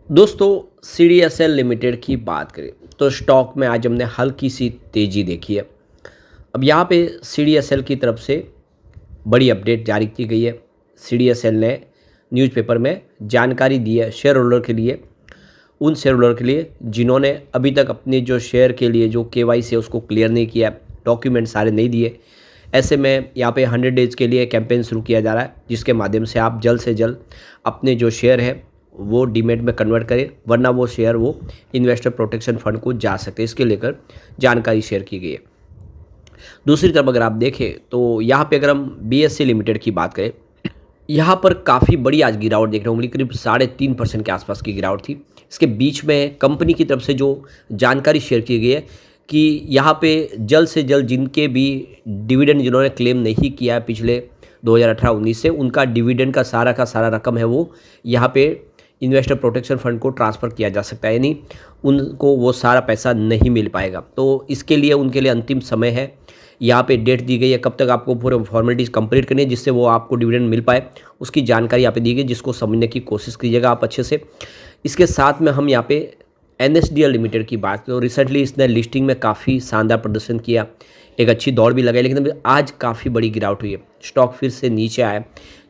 दोस्तों, CDSL limited की बात करें तो स्टॉक में आज हमने हल्की सी तेज़ी देखी है। अब यहाँ पे सीडीएसएल की तरफ से बड़ी अपडेट जारी की गई है। सीडीएसएल ने न्यूज़पेपर में जानकारी दी है शेयर होल्डर के लिए, उन शेयर होल्डर के लिए जिन्होंने अभी तक अपने जो शेयर के लिए जो केवाईसी है उसको क्लियर नहीं किया, डॉक्यूमेंट सारे नहीं दिए। ऐसे में यहाँ पे 100 डेज़ के लिए कैंपेन शुरू किया जा रहा है, जिसके माध्यम से आप जल्द से जल्द अपने जो शेयर है वो डीमेट में कन्वर्ट करें, वरना वो शेयर वो इन्वेस्टर प्रोटेक्शन फंड को जा सकते हैं। इसके लेकर जानकारी शेयर की गई है। दूसरी तरफ अगर आप देखें तो यहाँ पे अगर हम बीएससी लिमिटेड की बात करें, यहाँ पर काफ़ी बड़ी आज गिरावट देखने को मिली, करीब 3.5% के आसपास की गिरावट थी। इसके बीच में कंपनी की तरफ से जो जानकारी शेयर की गई है कि यहाँ पे जल्द से जल्द जिनके भी डिविडेंड जिन्होंने क्लेम नहीं किया है पिछले 2018-19 से, उनका डिविडेंड का सारा रकम है वो यहाँ पे इन्वेस्टर प्रोटेक्शन फंड को ट्रांसफ़र किया जा सकता है, यानी उनको वो सारा पैसा नहीं मिल पाएगा। तो इसके लिए उनके लिए अंतिम समय है, यहाँ पे डेट दी गई है कब तक आपको पूरे फॉर्मेलिटीज़ कंप्लीट करनी है जिससे वो आपको डिविडेंड मिल पाए, उसकी जानकारी यहाँ पे दी गई, जिसको समझने की कोशिश कीजिएगा आप अच्छे से। इसके साथ में हम यहाँ पे एनएसडीएल लिमिटेड की बात करें तो रिसेंटली इसने लिस्टिंग में काफ़ी शानदार प्रदर्शन किया, एक अच्छी दौड़ भी लगाई, लेकिन आज काफ़ी बड़ी गिरावट हुई है। स्टॉक फिर से नीचे आया।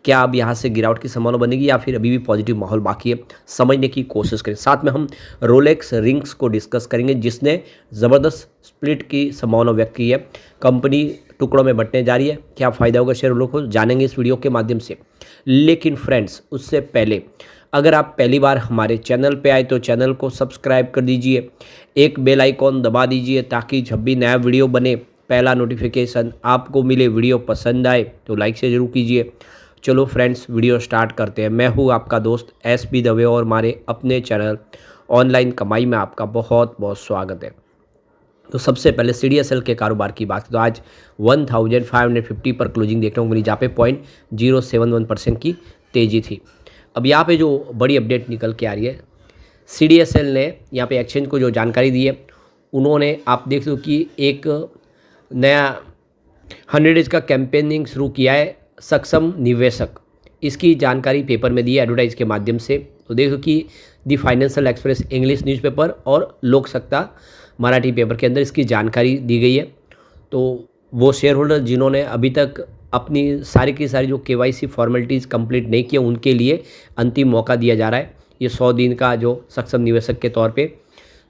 क्या अब यहाँ से गिरावट की संभावना बनेगी या फिर अभी भी पॉजिटिव माहौल बाकी है, समझने की कोशिश करें। साथ में हम रोलेक्स रिंग्स को डिस्कस करेंगे, जिसने ज़बरदस्त स्प्लिट की संभावना व्यक्त की है। कंपनी टुकड़ों में बंटने जा रही है, क्या फ़ायदा होगा शेयर होल्डर को, जानेंगे इस वीडियो के माध्यम से। लेकिन फ्रेंड्स, उससे पहले अगर आप पहली बार हमारे चैनल पे आए तो चैनल को सब्सक्राइब कर दीजिए, एक बेल आइकॉन दबा दीजिए ताकि जब भी नया वीडियो बने पहला नोटिफिकेशन आपको मिले। वीडियो पसंद आए तो लाइक से ज़रूर कीजिए। चलो फ्रेंड्स, वीडियो स्टार्ट करते हैं। मैं हूँ आपका दोस्त एसबी दवे और हमारे अपने चैनल ऑनलाइन कमाई में आपका बहुत बहुत स्वागत है। तो सबसे पहले सीडीएसएल के कारोबार की बात तो आज 1550 पर क्लोजिंग देखने को मिली, जहाँ पे 0.071% की तेज़ी थी। अब यहाँ पे जो बड़ी अपडेट निकल के आ रही है, सीडीएसएल ने यहाँ पे एक्सचेंज को जो जानकारी दी है, उन्होंने आप देख लो कि एक नया 100 डेज का कैंपेनिंग शुरू किया है, सक्षम निवेशक, इसकी जानकारी पेपर में दी है एडवर्टाइज के माध्यम से। तो देखो कि the financial express English newspaper और लोक सत्ता मराठी पेपर के अंदर इसकी जानकारी दी गई है। तो वो शेयर होल्डर जिन्होंने अभी तक अपनी सारी की सारी जो केवाईसी फॉर्मेलिटीज़ कंप्लीट नहीं किए, उनके लिए अंतिम मौका दिया जा रहा है, ये 100 दिन का जो सक्षम निवेशक के तौर पे।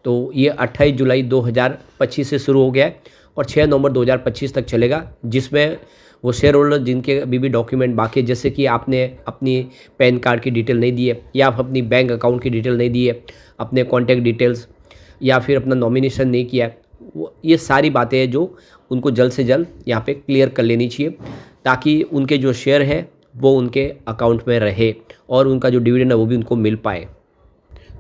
तो ये 28 जुलाई 2025 से शुरू हो गया है और 6 नवंबर 2025 तक चलेगा, जिसमें वो शेयर होल्डर जिनके अभी भी डॉक्यूमेंट बाकी है, जैसे कि आपने अपनी पैन कार्ड की डिटेल नहीं दी है, या आप अपनी बैंक अकाउंट की डिटेल नहीं दी है, अपने कॉन्टैक्ट डिटेल्स, या फिर अपना नॉमिनेशन नहीं किया है, ये सारी बातें हैं जो उनको जल्द से जल्द यहाँ पे क्लियर कर लेनी चाहिए, ताकि उनके जो शेयर है वो उनके अकाउंट में रहे और उनका जो डिविडेंड है वो भी उनको मिल पाए।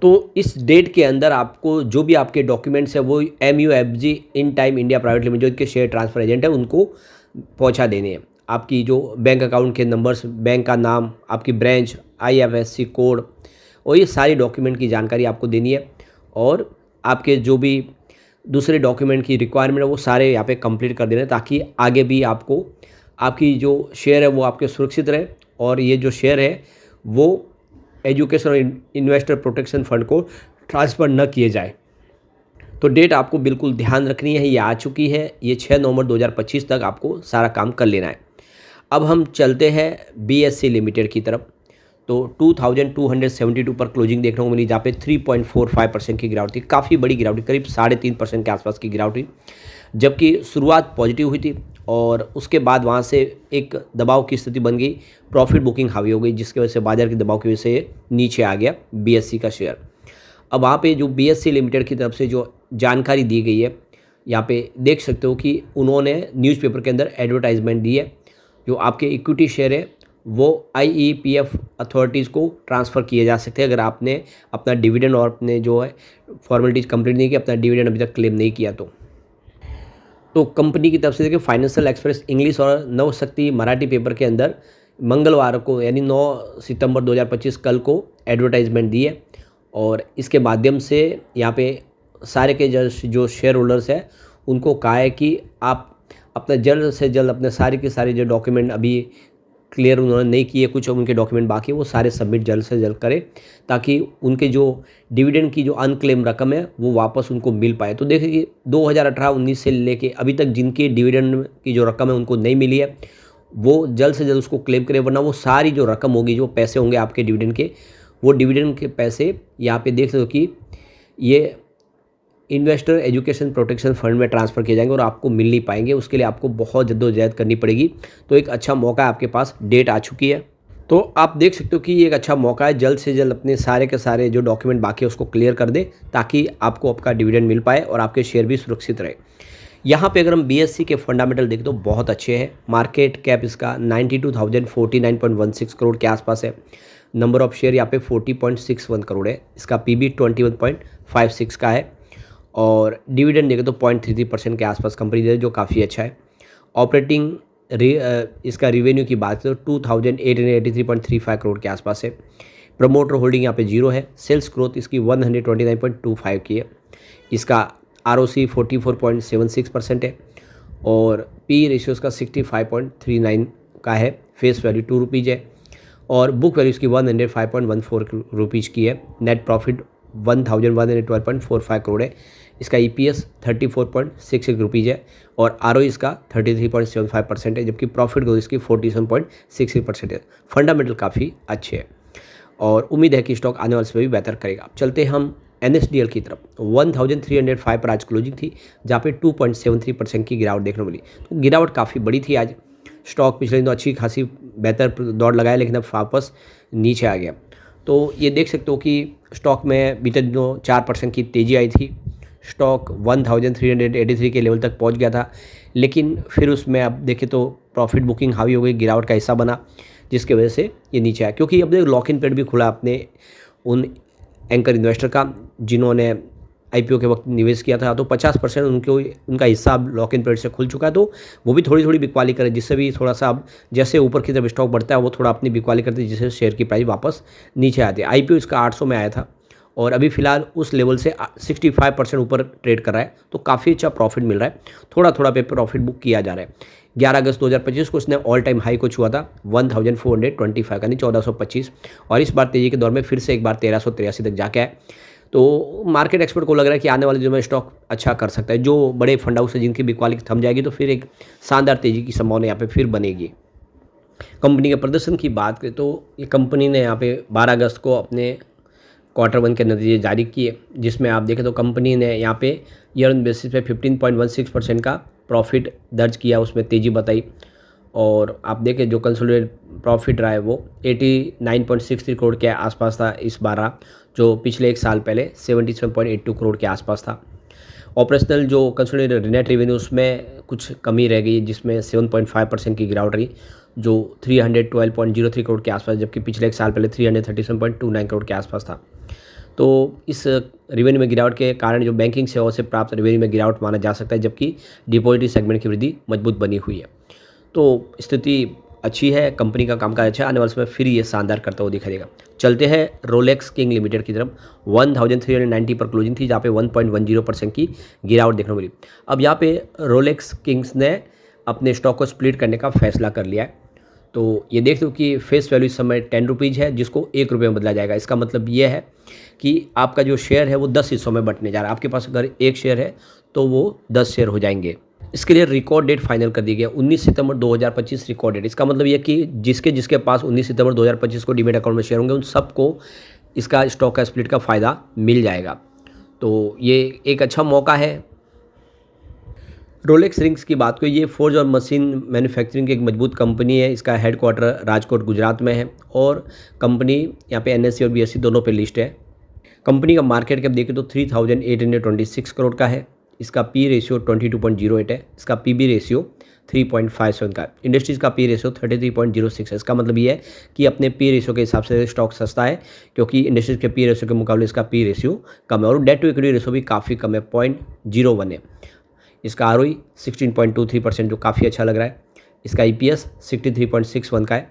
तो इस डेट के अंदर आपको जो भी आपके डॉक्यूमेंट्स है वो MUFG in time India private limited, जो के शेयर ट्रांसफर एजेंट है, उनको पहुंचा देने हैं। आपकी जो बैंक अकाउंट के नंबर्स, बैंक का नाम, आपकी ब्रांच, IFSC कोड और ये सारी डॉक्यूमेंट की जानकारी आपको देनी है। और आपके जो भी दूसरे डॉक्यूमेंट की रिक्वायरमेंट है वो सारे यहाँ पे कंप्लीट कर देना है, ताकि आगे भी आपको आपकी जो शेयर है वो आपके सुरक्षित रहे और ये जो शेयर है वो एजुकेशन और इन्वेस्टर प्रोटेक्शन फंड को ट्रांसफ़र न किए जाए। तो डेट आपको बिल्कुल ध्यान रखनी है, ये आ चुकी है, ये 6 नवंबर 2025 तक आपको सारा काम कर लेना है। अब हम चलते हैं बीएससी लिमिटेड की तरफ। तो 2272 पर क्लोजिंग देखने को मिली, जहाँ पे 3.45% की गिरावट थी, काफ़ी बड़ी गिरावट, करीब 3.5% के आसपास की गिरावट हुई, जबकि शुरुआत पॉजिटिव हुई थी और उसके बाद वहाँ से एक दबाव की स्थिति बन गई, प्रॉफिट बुकिंग हावी हो गई, जिसकी वजह से बाजार के दबाव की वजह से ये नीचे आ गया बीएससी का शेयर। अब वहाँ पे जो बीएससी लिमिटेड की तरफ से जो जानकारी दी गई है, यहाँ पे देख सकते हो कि उन्होंने न्यूज़पेपर के अंदर एडवर्टाइजमेंट दी है, जो आपके इक्विटी शेयर है वो IEPF अथॉरिटीज़ को ट्रांसफ़र किए जा सकते हैं अगर आपने अपना डिविडेंड और अपने जो है फॉर्मेलिटीज़ कंप्लीट नहीं किया, अपना डिविडेंड अभी तक क्लेम नहीं किया। तो कंपनी की तरफ से देखिए फाइनेंशियल एक्सप्रेस इंग्लिश और नवशक्ति मराठी पेपर के अंदर मंगलवार को यानी 9 सितंबर 2025 कल को एडवर्टाइजमेंट दी है और इसके माध्यम से यहाँ पे सारे के जो शेयर होल्डर्स हैं उनको कहा है कि आप अपना जल्द से जल्द अपने सारे के सारे जो डॉक्यूमेंट अभी क्लियर उन्होंने नहीं किए, कुछ उनके डॉक्यूमेंट बाकी है, वो सारे सबमिट जल्द से जल्द करें ताकि उनके जो डिविडेंड की जो अनक्लेम रकम है वो वापस उनको मिल पाए। तो देखिए कि 2018-19 से लेके अभी तक जिनकी डिविडेंड की जो रकम है उनको नहीं मिली है, वो जल्द से जल्द उसको क्लेम करें, वरना वो सारी जो रकम होगी, जो पैसे होंगे आपके डिविडेंड के, वो डिविडेंड के पैसे यहाँ पे देख सकते हो कि ये इन्वेस्टर एजुकेशन प्रोटेक्शन फंड में ट्रांसफ़र किए जाएंगे और आपको मिल नहीं पाएंगे। उसके लिए आपको बहुत जद्दोजहद करनी पड़ेगी। तो एक अच्छा मौका आपके पास, डेट आ चुकी है, तो आप देख सकते हो कि ये एक अच्छा मौका है। जल्द से जल्द अपने सारे के सारे जो डॉक्यूमेंट बाकी है उसको क्लियर कर दे ताकि आपको आपका डिविडेंड मिल पाए और आपके शेयर भी सुरक्षित रहे। यहाँ पे अगर हम बीएससी के फंडामेंटल देखें तो बहुत अच्छे हैं। मार्केट कैप इसका 92,049.16 करोड़ के आसपास है। नंबर ऑफ शेयर यहाँ पे 40.61 करोड़ है। इसका पीबी 21.56 का है और डिविडेंड देखें तो 0.33% के आसपास कंपनी दे, जो काफ़ी अच्छा है। ऑपरेटिंग इसका रिवेन्यू की बात करें तो 2,883.35 करोड़ के आसपास है। प्रमोटर होल्डिंग यहाँ पे 0 है। सेल्स ग्रोथ इसकी 129.25 की है। इसका ROC 44.76% है और पी रेशियो इसका 65.39 का है। फेस वैल्यू 2 रुपीज़ है और बुक वैल्यू इसकी 105.14 रुपीज़ की है। नेट प्रॉफिट 1,112.45 करोड़ है। इसका EPS 34.66 रुपीज़ है और ROE इसका 33.75% है, जबकि प्रॉफिट ग्रोथ इसकी 47.66% है। फंडामेंटल काफ़ी अच्छे हैं और उम्मीद है कि स्टॉक आने वाले समय भी बेहतर करेगा। चलते हम NSDL की तरफ। 1305 पर आज क्लोजिंग थी, जहाँ पे 2.73% की गिरावट देखने को मिली। तो गिरावट काफ़ी बड़ी थी आज। स्टॉक पिछले दिनों अच्छी खासी बेहतर दौड़ लगाया, लेकिन अब वापस नीचे आ गया। तो ये देख सकते हो कि स्टॉक में बीते दिनों 4% की तेज़ी आई थी। स्टॉक 1383 के लेवल तक पहुंच गया था, लेकिन फिर उसमें अब देखें तो प्रॉफिट बुकिंग हावी हो गई, गिरावट का हिस्सा बना, जिसकी वजह से ये नीचे आया। क्योंकि अब देखो लॉक इन पीरियड भी खुला अपने उन एंकर इन्वेस्टर का जिन्होंने IPO के वक्त निवेश किया था, तो 50% उनका हिस्सा अब लॉक इन पीरियड से खुल चुका है। तो वो भी थोड़ी थोड़ी बिकवाली करे, जिससे भी थोड़ा सा अब जैसे ऊपर की तरफ स्टॉक बढ़ता है वो थोड़ा अपनी बिकवाली करते हैं, जिससे शेयर की प्राइस वापस नीचे आती है। IPO इसका 800 में आया था और अभी फिलहाल उस लेवल से 65% ऊपर ट्रेड कर रहा है, तो काफ़ी अच्छा प्रॉफिट मिल रहा है। थोड़ा थोड़ा पे प्रॉफिट बुक किया जा रहा है। 11 अगस्त 2025 को इसने ऑल टाइम हाई को छुआ था 1425 का, नहीं 1425, और इस बार तेजी के दौर में फिर से एक बार 1383 तक जाके आए। तो मार्केट एक्सपर्ट को लग रहा है कि आने वाले दिनों में स्टॉक अच्छा कर सकता है। जो बड़े फंड हाउस है जिनकी बिकवाली थम जाएगी तो फिर एक शानदार तेजी की संभावना यहाँ पे फिर बनेगी। कंपनी के प्रदर्शन की बात करें तो ये कंपनी ने यहाँ पे 12 अगस्त को अपने क्वार्टर 1 के नतीजे जारी किए, जिसमें आप देखें तो कंपनी ने यहाँ पे ईयर ऑन बेसिस पे 15.16% का प्रॉफिट दर्ज किया, उसमें तेज़ी बताई। और आप देखें जो कंसोलिडेटेड प्रॉफिट रहा है वो 89.63 करोड़ के आसपास था इस बार, जो पिछले एक साल पहले 77.82 करोड़ के आसपास था। ऑपरेशनल जो कंसोलिडेटेड नेट रेवेन्यू उसमें कुछ कमी रह गई, जिसमें 7.5% की गिरावट रही, जो 312.03 करोड़ के आसपास, जबकि पिछले एक साल पहले 337.29 करोड़ के आसपास था। तो इस रेवेन्यू में गिरावट के कारण जो बैंकिंग सेवाओं से प्राप्त रेवेन्यू में गिरावट माना जा सकता है, जबकि डिपॉजिटरी सेगमेंट की वृद्धि मजबूत बनी हुई है। तो स्थिति अच्छी है, कंपनी का कामकाज अच्छा है, आने वाले समय फिर ये शानदार करता हुआ दिखाई देगा। चलते हैं रोलेक्स किंग लिमिटेड की तरफ। 1390 पर क्लोजिंग थी, जहाँ पे 1.10% की गिरावट देखने को मिली। अब यहाँ पे रोलेक्स किंग्स ने अपने स्टॉक को स्प्लिट करने का फैसला कर लिया है। तो ये देख दो कि फेस वैल्यू इस समय 10 रुपीज़ है, जिसको 1 रुपये में बदला जाएगा। इसका मतलब ये है कि आपका जो शेयर है वो 10 हिस्सों में बंटने जा रहा है। आपके पास अगर 1 शेयर है तो वो 10 शेयर हो जाएंगे। इसके लिए रिकॉर्ड डेट फाइनल कर दी गई है 19 सितंबर 2025 रिकॉर्ड डेट। इसका मतलब ये कि जिसके पास 19 सितंबर 2025 को डीमेट अकाउंट में शेयर होंगे उन सबको इसका स्टॉक का स्प्लिट का फ़ायदा मिल जाएगा। तो ये एक अच्छा मौका है। रोलेक्स रिंग्स की बात करें, ये फोर्ज और मशीन मैन्युफैक्चरिंग की एक मजबूत कंपनी है। इसका हेडक्वार्टर राजकोट गुजरात में है और कंपनी यहाँ पे NSE और BSE दोनों पे लिस्ट है। कंपनी का मार्केट कैप देखें तो 3,826 करोड़ का है। इसका पी रेशियो 22.08 है। इसका PB रेशियो 3.57 का है। इंडस्ट्रीज़ का पी रेशियो 33.06 है। इसका मतलब ये है कि अपने पी रेशियो के हिसाब से स्टॉक सस्ता है, क्योंकि इंडस्ट्रीज़ के पी रेशियो के मुकाबले इसका पी रेशियो कम है और डेट टू इक्विटी रेशियो भी काफ़ी कम है, 0.01 है। इसका ROE 16.23%, जो काफ़ी अच्छा लग रहा है। इसका EPS 63.61 का है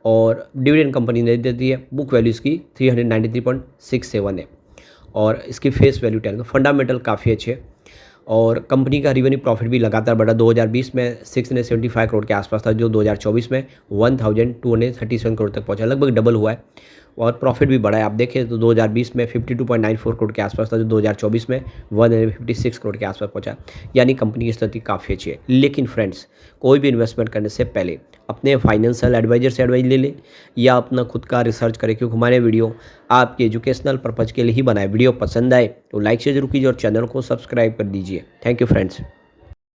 और डिविडेंड कंपनी ने देती है। बुक वैल्यू इसकी 393.67 है और इसकी फेस वैल्यू 10। फंडामेंटल काफ़ी अच्छे है और कंपनी का रिवेन्यू प्रॉफिट भी लगातार बढ़ा। 2020 में 675 करोड़ के आसपास था, जो 2024 में 1237 करोड़ तक पहुंचा, लगभग डबल हुआ है। और प्रॉफिट भी बढ़ा है। आप देखें तो 2020 में 52.94 करोड़ के आसपास था, जो 2024 में 156 करोड़ के आसपास पहुंचा। यानी कंपनी की स्थिति काफ़ी अच्छी है। लेकिन फ्रेंड्स, कोई भी इन्वेस्टमेंट करने से पहले अपने फाइनेंशियल एडवाइजर से एडवाइस ले लें या अपना खुद का रिसर्च करें, क्योंकि हमारे वीडियो आपके एजुकेशनल पर्पज़ के लिए ही बनाए। वीडियो पसंद आए तो लाइक से जरूर कीजिए और चैनल को सब्सक्राइब कर दीजिए। Thank you friends.